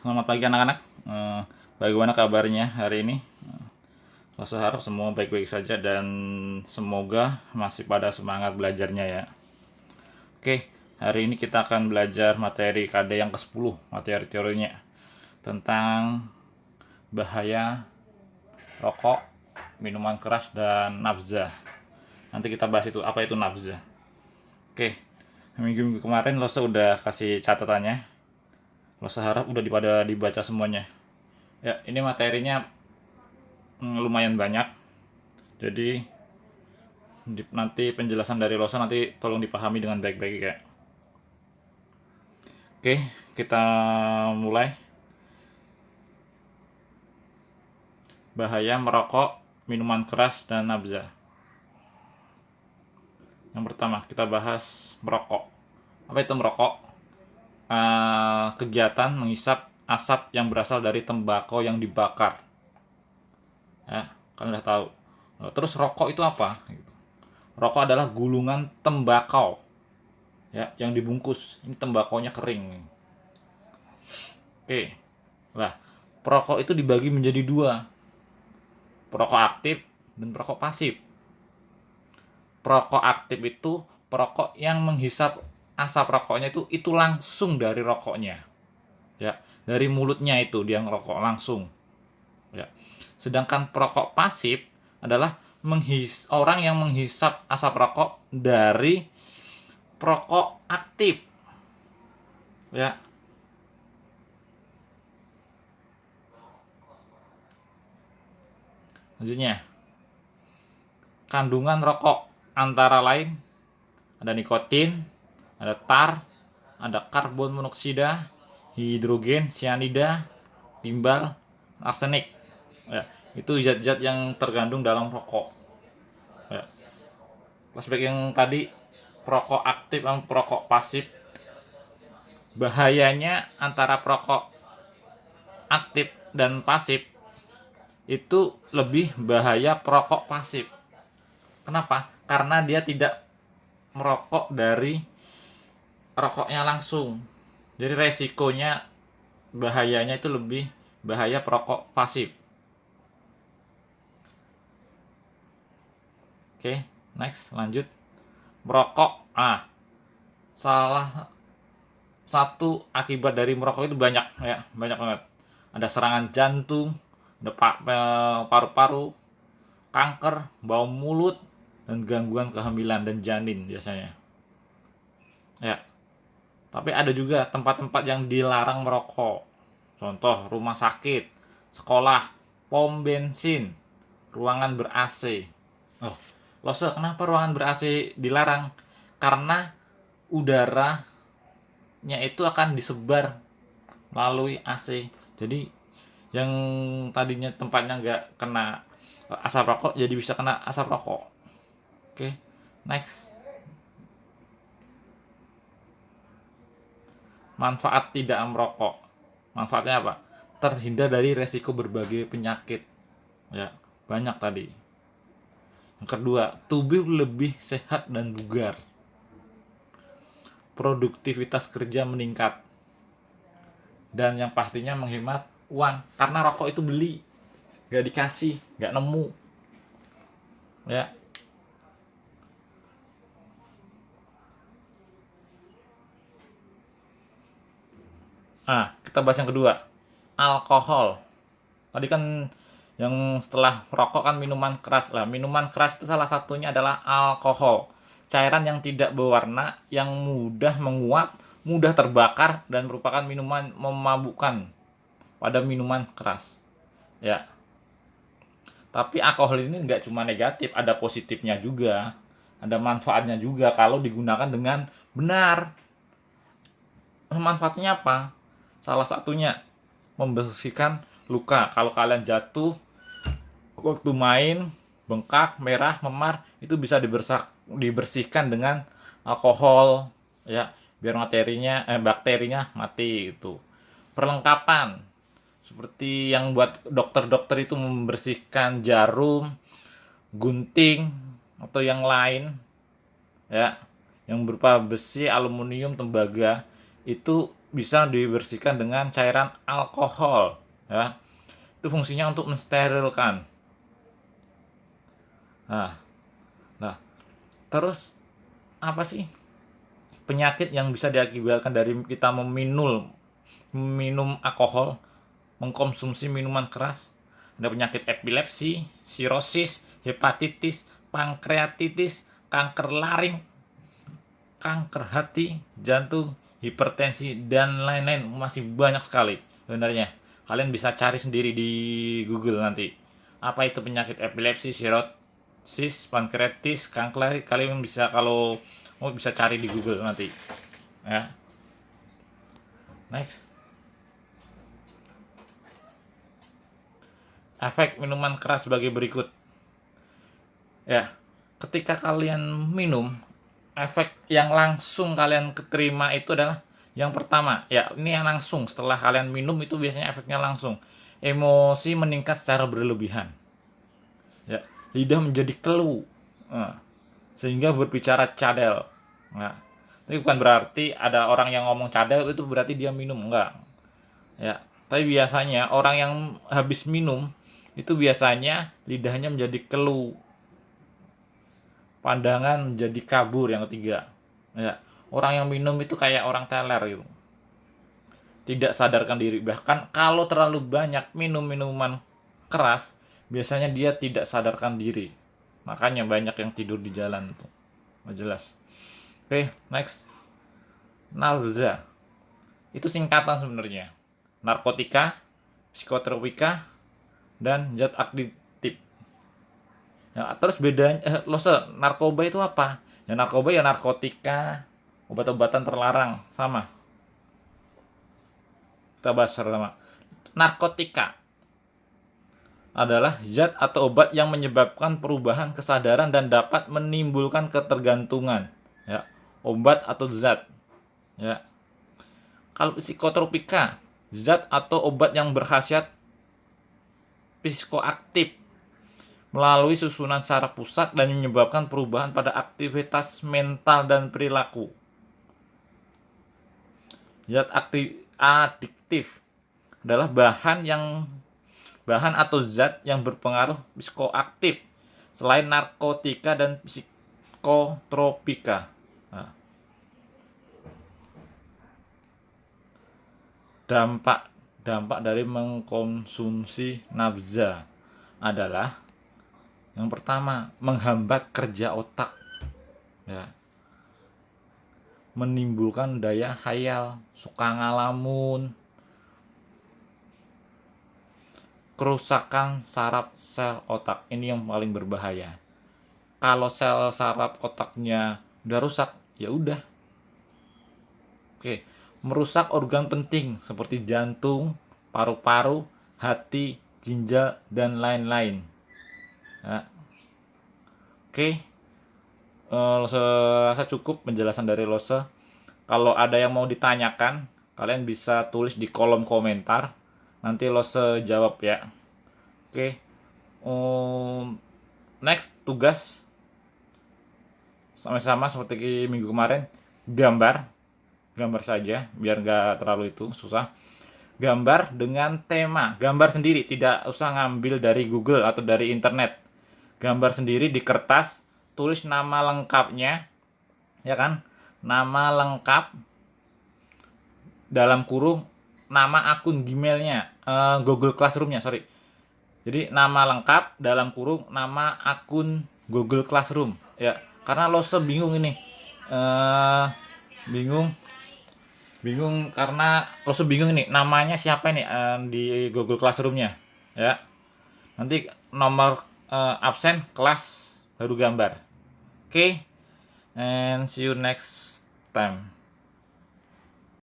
Selamat pagi anak-anak. Bagaimana kabarnya hari ini? Saya harap semua baik-baik saja dan semoga masih pada semangat belajarnya ya. Oke, hari ini kita akan belajar materi KD yang ke-10, materi teorinya tentang bahaya rokok, minuman keras, dan nafza. Nanti kita bahas itu, apa itu nafza. Oke, minggu-minggu kemarin Losa udah kasih catatannya. Losa harap udah pada dibaca semuanya. Ya, ini materinya lumayan banyak. Jadi nanti penjelasan dari Losa nanti tolong dipahami dengan baik-baik ya. Oke, kita mulai. Bahaya merokok, minuman keras, dan nafza. Yang pertama kita bahas merokok. Apa itu merokok? Kegiatan menghisap asap yang berasal dari tembakau yang dibakar. Ya, kan udah tahu. Terus rokok itu apa? Rokok adalah gulungan tembakau ya yang dibungkus. Ini tembakaunya kering. Oke. Nah, perokok itu dibagi menjadi dua. Perokok aktif dan perokok pasif. Perokok aktif itu perokok yang menghisap asap rokoknya itu langsung dari rokoknya. Ya, dari mulutnya itu dia ngerokok langsung. Ya. Sedangkan perokok pasif adalah orang yang menghisap asap rokok dari perokok aktif. Ya. Selanjutnya, kandungan rokok antara lain ada nikotin, ada tar, ada karbon monoksida, hidrogen, sianida, timbal, arsenik. Ya, itu zat-zat yang terkandung dalam rokok. Ya. Flashback yang tadi, perokok aktif dan perokok pasif. Bahayanya antara perokok aktif dan pasif itu lebih bahaya perokok pasif. Kenapa? Karena dia tidak merokok dari rokoknya langsung. Jadi resikonya, bahayanya itu lebih bahaya perokok pasif. Oke, next, lanjut. Merokok. Salah satu akibat dari merokok itu banyak ya, banyak banget. Ada serangan jantung, ada paru-paru, kanker, bau mulut, dan gangguan kehamilan dan janin biasanya. Ya. Tapi ada juga tempat-tempat yang dilarang merokok. Contoh rumah sakit, sekolah, pom bensin, ruangan ber-AC. Oh, Lose, kenapa ruangan ber-AC dilarang? Karena udaranya itu akan disebar melalui AC. Jadi yang tadinya tempatnya nggak kena asap rokok jadi bisa kena asap rokok. Oke, next. Manfaat tidak merokok. Manfaatnya apa? Terhindar dari resiko berbagai penyakit. Ya, banyak tadi. Yang kedua, tubuh lebih sehat dan bugar. Produktivitas kerja meningkat. Dan yang pastinya menghemat uang. Karena rokok itu beli, gak dikasih, gak nemu. Ya. Kita bahas yang kedua. Alkohol. Tadi kan yang setelah rokok kan minuman keras lah. Minuman keras itu salah satunya adalah alkohol. Cairan yang tidak berwarna, yang mudah menguap, mudah terbakar, dan merupakan minuman memabukkan pada minuman keras. Ya. Tapi alkohol ini nggak cuma negatif, ada positifnya juga. Ada manfaatnya juga kalau digunakan dengan benar. Manfaatnya apa? Salah satunya membersihkan luka. Kalau kalian jatuh waktu main, bengkak, merah, memar, itu bisa dibersihkan dengan alkohol ya, biar bakterinya mati itu. Perlengkapan seperti yang buat dokter-dokter itu membersihkan jarum, gunting atau yang lain ya, yang berupa besi, aluminium, tembaga, itu bisa dibersihkan dengan cairan alkohol, ya. Itu fungsinya untuk mensterilkan. Nah, nah, terus apa sih penyakit yang bisa diakibatkan dari kita minum alkohol, mengkonsumsi minuman keras? Ada penyakit epilepsi, sirosis, hepatitis, pankreatitis, kanker laring, kanker hati, jantung, hipertensi, dan lain-lain. Masih banyak sekali sebenarnya. Kalian bisa cari sendiri di Google nanti. Apa itu penyakit epilepsi, sirosis, pankreatis, kanker laring. Kalian bisa, kalau mau, bisa cari di Google nanti. Ya. Next. Efek minuman keras sebagai berikut. Ya, ketika kalian minum, efek yang langsung kalian keterima itu adalah yang pertama, ya ini yang langsung setelah kalian minum itu biasanya efeknya langsung. Emosi meningkat secara berlebihan. Ya, lidah menjadi keluh. Nah, sehingga berbicara cadel. Nah, tapi bukan berarti ada orang yang ngomong cadel itu berarti dia minum, enggak. Ya, tapi biasanya orang yang habis minum itu biasanya lidahnya menjadi keluh, pandangan menjadi kabur, yang ketiga. Ya, orang yang minum itu kayak orang teler gitu, tidak sadarkan diri. Bahkan kalau terlalu banyak minum minuman keras, biasanya dia tidak sadarkan diri. Makanya banyak yang tidur di jalan tuh. Nggak jelas. Oke, next. Nalza. Itu singkatan sebenarnya. Narkotika, psikotropika, dan zat aktif. Ya, terus bedanya narkoba itu apa? Ya narkoba ya narkotika, obat-obatan terlarang, sama. Kita bahas sama. Narkotika adalah zat atau obat yang menyebabkan perubahan kesadaran dan dapat menimbulkan ketergantungan. Ya, obat atau zat. Ya. Kalau psikotropika, zat atau obat yang berkhasiat psikoaktif melalui susunan saraf pusat dan menyebabkan perubahan pada aktivitas mental dan perilaku. Zat adiktif adalah bahan atau zat yang berpengaruh psikoaktif selain narkotika dan psikotropika. Nah, dampak dari mengkonsumsi nabza adalah yang pertama, menghambat kerja otak, ya, menimbulkan daya khayal, suka ngalamun, kerusakan saraf sel otak. Ini yang paling berbahaya. Kalau sel saraf otaknya udah rusak, ya udah. Oke, merusak organ penting seperti jantung, paru-paru, hati, ginjal, dan lain-lain. Ya. Oke, rasa cukup penjelasan dari Lose. Kalau ada yang mau ditanyakan, kalian bisa tulis di kolom komentar. Nanti Lose jawab ya. Oke. Next tugas sama-sama seperti minggu kemarin, gambar saja biar nggak terlalu itu susah. Gambar dengan tema, gambar sendiri, tidak usah ngambil dari Google atau dari internet. Gambar sendiri di kertas, tulis nama lengkapnya, ya kan? Nama lengkap dalam kurung nama akun Gmailnya, Google Classroom-nya, sorry. Jadi nama lengkap dalam kurung nama akun Google Classroom, ya. Karena Lose bingung ini, bingung karena Lose bingung ini namanya siapa ini di Google Classroom-nya, ya. Nanti nomor absen kelas baru gambar. Oke, and see you next time.